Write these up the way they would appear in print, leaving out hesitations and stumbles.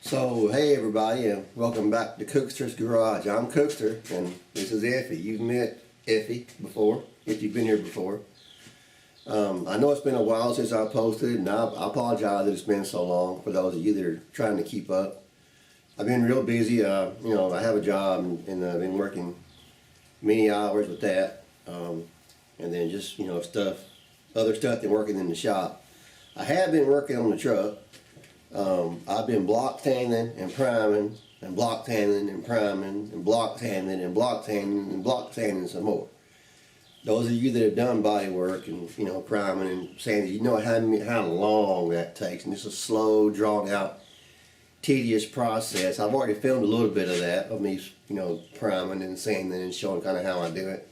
So, hey everybody, and welcome back to Cookster's Garage. I'm Cookster, and this is Effie. You've met Effie before, if you've been here before. I know it's been a while since I posted, and I apologize that it's been so long for those of you that are trying to keep up. I've been real busy. I have a job, and I've been working many hours with that, and then just, other stuff than working in the shop. I have been working on the truck. I've been block tanning and priming and block tanning and priming and block tanning and block tanning and block tanning some more. Those of you that have done body work and priming and sanding, you know how long that takes, and it's a slow, drawn out, tedious process. I've already filmed a little bit of that of me, priming and sanding and showing kind of how I do it.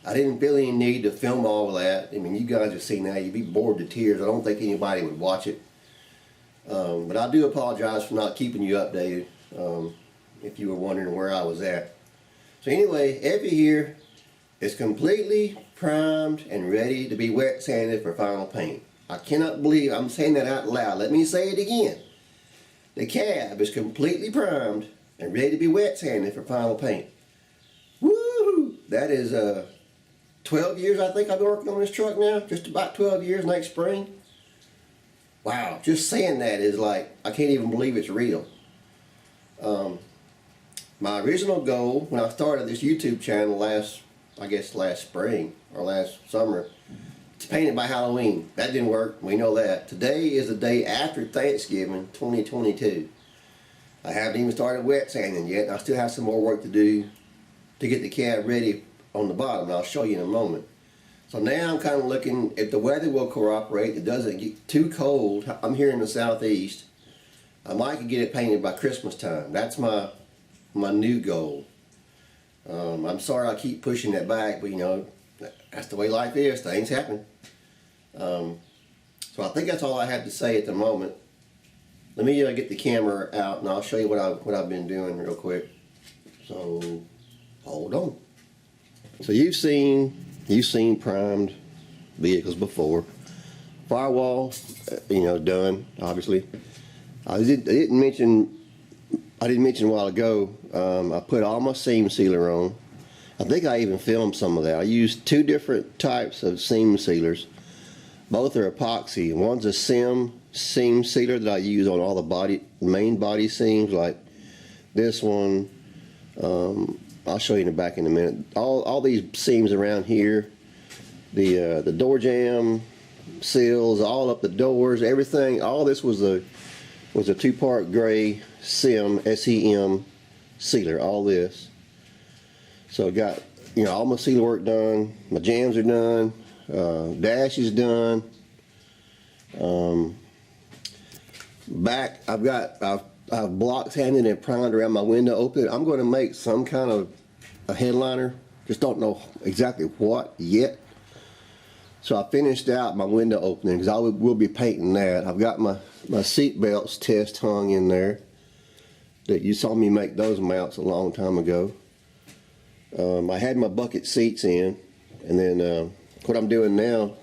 I didn't feel any need to film all of that. I mean, you guys have seen that. You'd be bored to tears. I don't think anybody would watch it. But I do apologize for not keeping you updated, if you were wondering where I was at. So anyway, Effie here is completely primed and ready to be wet sanded for final paint. I cannot believe I'm saying that out loud. Let me say it again. The cab is completely primed and ready to be wet sanded for final paint. Woo! That is 12 years I think I've been working on this truck now. Just about 12 years next spring. Wow, just saying that is like, I can't even believe it's real. My original goal when I started this YouTube channel last spring or last summer, to paint it by Halloween. That didn't work, we know that. Today is the day after Thanksgiving 2022. I haven't even started wet sanding yet. I still have some more work to do to get the cab ready on the bottom. I'll show you in a moment. So now I'm kind of looking, if the weather will cooperate, it doesn't get too cold. I'm here in the southeast. I might could get it painted by Christmas time. That's my new goal. I'm sorry I keep pushing that back, but that's the way life is. Things happen. So I think that's all I have to say at the moment. Let me get the camera out and I'll show you what I've been doing real quick. So hold on. So you've seen primed vehicles before. Firewall, done, obviously. I didn't mention a while ago, I put all my seam sealer on. I think I even filmed some of that. I used two different types of seam sealers. Both are epoxy. One's a seam sealer that I use on all the main body seams, like this one. I'll show you in the back in a minute. All these seams around here, the door jamb seals, all up the doors, everything. All this was a two-part gray SEM sealer. All this. So I got all my sealer work done. My jambs are done. Dash is done. Back I've block sanded and primed around my window opening. I'm going to make some kind of a headliner. Just don't know exactly what yet. So I finished out my window opening because I will be painting that. I've got my seat belts test hung in there. That you saw me make those mounts a long time ago. I had my bucket seats in, and then what I'm doing now,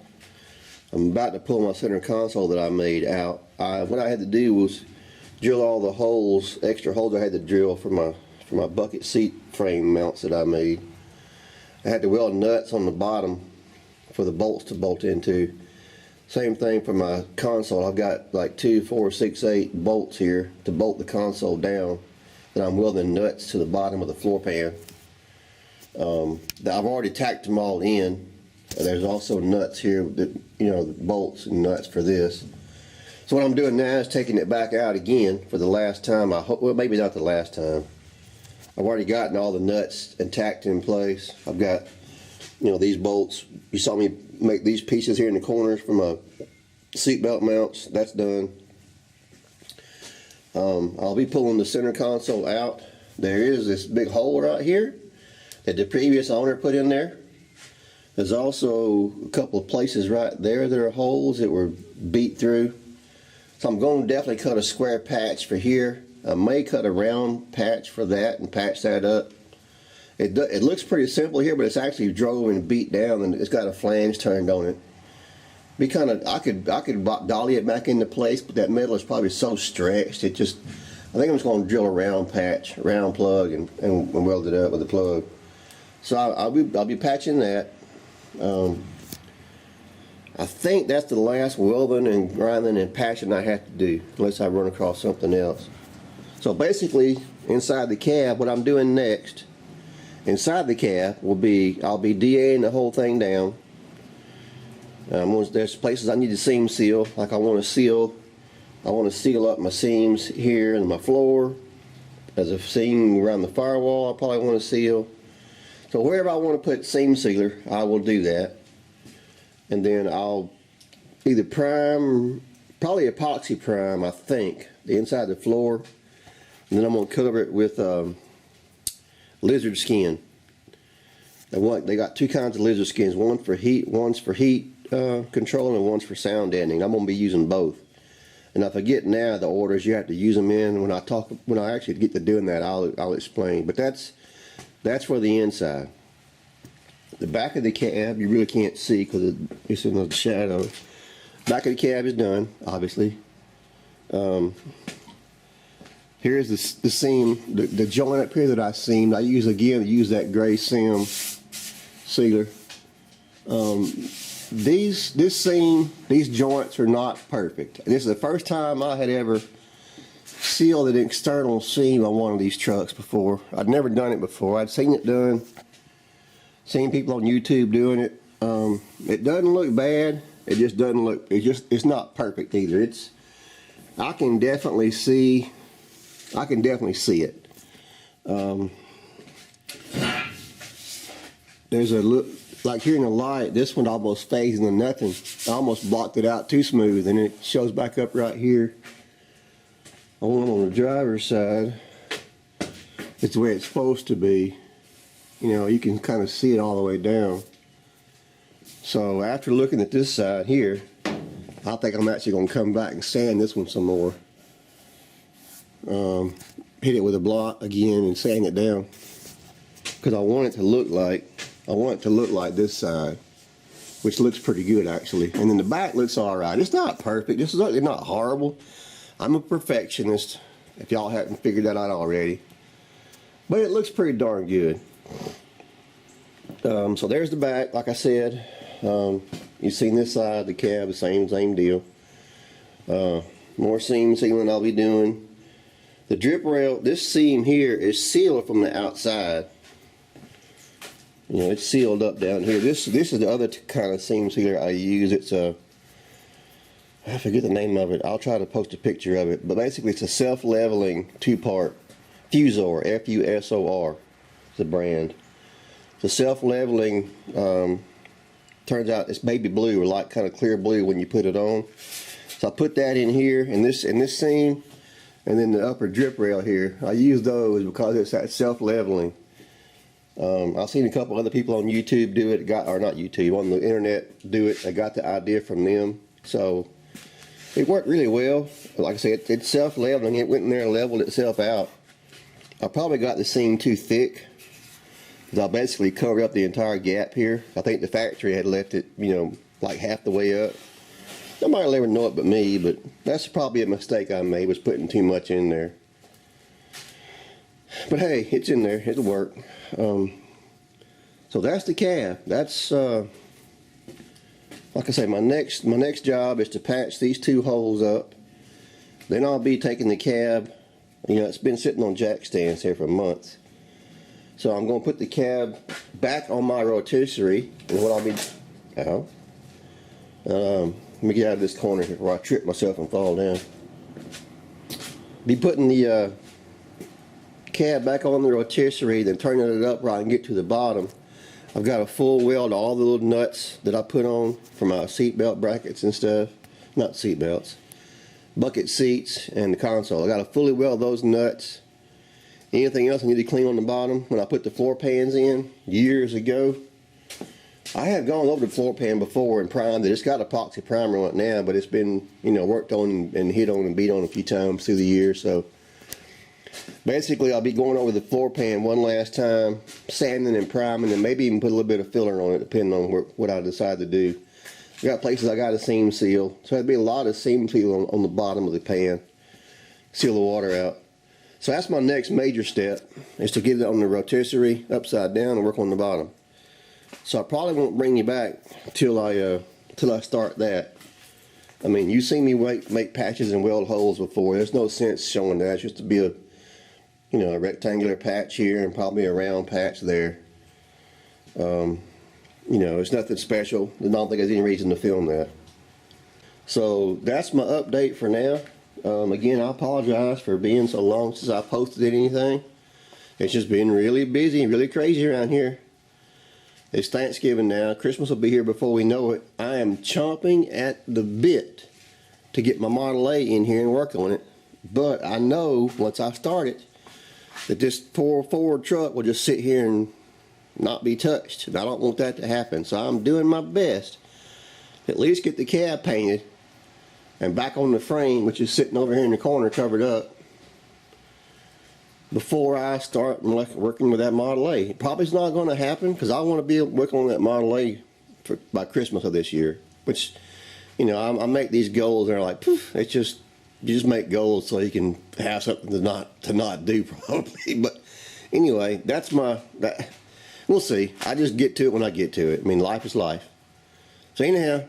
I'm about to pull my center console that I made out. What I had to do was drill all the holes, extra holes I had to drill for my bucket seat frame mounts that I made. I had to weld nuts on the bottom for the bolts to bolt into. Same thing for my console. I've got like 2, 4, 6, 8 bolts here to bolt the console down. Then I'm welding nuts to the bottom of the floor pan. I've already tacked them all in. There's also nuts here, the bolts and nuts for this. So what I'm doing now is taking it back out again for the last time. I hope, well, maybe not the last time. I've already gotten all the nuts and tacked in place. I've got, these bolts. You saw me make these pieces here in the corners for my seatbelt mounts. That's done. I'll be pulling the center console out. There is this big hole right here that the previous owner put in there. There's also a couple of places right there that are holes that were beat through. So I'm going to definitely cut a square patch for here. I may cut a round patch for that and patch that up. It looks pretty simple here, but it's actually drove and beat down, and it's got a flange turned on it. be kind of, I could dolly it back into place, but that metal is probably so stretched. It just, I think I'm just going to drill a round patch, round plug, and weld it up with a plug. So I'll be patching that. I think that's the last welding and grinding and patching I have to do, unless I run across something else. So basically, inside the cab, what I'm doing next, inside the cab will be, I'll be DAing the whole thing down. There's places I need to seam seal, like I want to seal up my seams here and my floor. There's a seam around the firewall I probably want to seal. So wherever I want to put seam sealer, I will do that. And then I'll either prime, probably epoxy prime, I think, the inside of the floor. And then I'm going to cover it with lizard skin. They got two kinds of lizard skins. One's for heat control, and one's for sound deadening. I'm going to be using both. And if I get now the orders, you have to use them in. When I actually get to doing that, I'll explain. But that's for the inside. The back of the cab you really can't see because it's in the shadow. Back of the cab is done, obviously. Here's the seam, the joint up here that I seamed. I use that gray seam sealer. These joints are not perfect. This is the first time I had ever sealed an external seam on one of these trucks before. I'd never done it before. I'd seen it done, seen people on YouTube doing it. It doesn't look bad. It just doesn't look. It's not perfect either. I can definitely see it. There's a look. Like here in the light, this one almost fades into nothing. I almost blocked it out too smooth, and it shows back up right here. On the driver's side, it's the way it's supposed to be. You know, you can kind of see it all the way down. So after looking at this side here, I think I'm actually going to come back and sand this one some more. Hit it with a block again and sand it down, because I want it to look like this side, which looks pretty good actually. And then the back looks alright. It's not perfect. This is not horrible. I'm a perfectionist, if y'all haven't figured that out already. But it looks pretty darn good. So there's the back, like I said. You've seen this side, the cab, the same deal. More seam sealing I'll be doing. The drip rail, this seam here is sealed from the outside. You know, it's sealed up down here. This is the other kind of seam sealer I use. It's I forget the name of it. I'll try to post a picture of it. But basically it's a self-leveling two-part Fusor, F-U-S-O-R. It's a brand. It's a self-leveling, turns out it's baby blue or like kind of clear blue when you put it on. So I put that in here, in this seam, and then the upper drip rail here. I use those because it's that self-leveling. I've seen a couple other people on YouTube do it, or not YouTube, on the internet do it. I got the idea from them. So it worked really well. Like I said, it's self-leveling. It went in there and leveled itself out. I probably got the seam too thick, because I basically covered up the entire gap here. I think the factory had left it, you know, like half the way up. Nobody will ever know it but me, but that's probably a mistake I made, was putting too much in there. But hey, it's in there. It'll work. So that's the cab. That's like I say, my next job is to patch these two holes up. Then I'll be taking the cab. You know, it's been sitting on jack stands here for months. So I'm going to put the cab back on my rotisserie, and what I'll be, let me get out of this corner here where I trip myself and fall down. Be putting the cab back on the rotisserie, then turning it up where I can get to the bottom. I've got a full weld to all the little nuts that I put on for my seat belt brackets and stuff. Not seat belts, bucket seats and the console. I got to fully weld those nuts. Anything else I need to clean on the bottom. When I put the floor pans in years ago, I have gone over the floor pan before and primed it. It's got epoxy primer on it now, but it's been, you know, worked on and hit on and beat on a few times through the years. So basically I'll be going over the floor pan one last time, sanding and priming, and maybe even put a little bit of filler on it depending on what I decide to do. I got places I got to seam seal. So there'd be a lot of seam seal on the bottom of the pan. Seal the water out. So that's my next major step, is to get it on the rotisserie upside down and work on the bottom. So I probably won't bring you back till I start that. I mean, you've seen me make patches and weld holes before. There's no sense showing that. It's just to be a, you know, a rectangular patch here and probably a round patch there. You know, it's nothing special. I don't think there's any reason to film that. So that's my update for now. Again, I apologize for being so long since I posted anything. It's just been really busy, really crazy around here. It's Thanksgiving now. Christmas will be here before we know it. I am chomping at the bit to get my Model A in here and work on it. But I know once I start it that this poor Ford truck will just sit here and not be touched. And I don't want that to happen. So I'm doing my best to at least get the cab painted and back on the frame, which is sitting over here in the corner covered up, before I start working with that Model A. It probably is not going to happen because I want to be working on that Model A by Christmas of this year. Which, you know, I make these goals and they're like, poof, it's just, you just make goals so you can have something to not do probably. But anyway, that's we'll see. I just get to it when I get to it. I mean, life is life. So anyhow,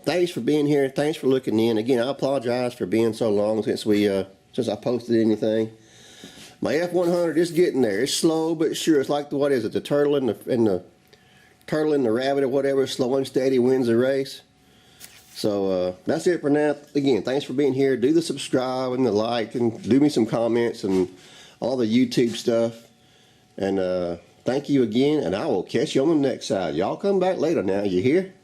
thanks for being here. Thanks for looking in. Again, I apologize for being so long since I posted anything. My F100 is getting there. It's slow but sure. It's like what is it? The turtle and the turtle and the rabbit or whatever. Slow and steady wins the race. So that's it for now. Again, thanks for being here. Do the subscribe and the like and do me some comments and all the YouTube stuff. And thank you again. And I will catch you on the next side. Y'all come back later now. You hear?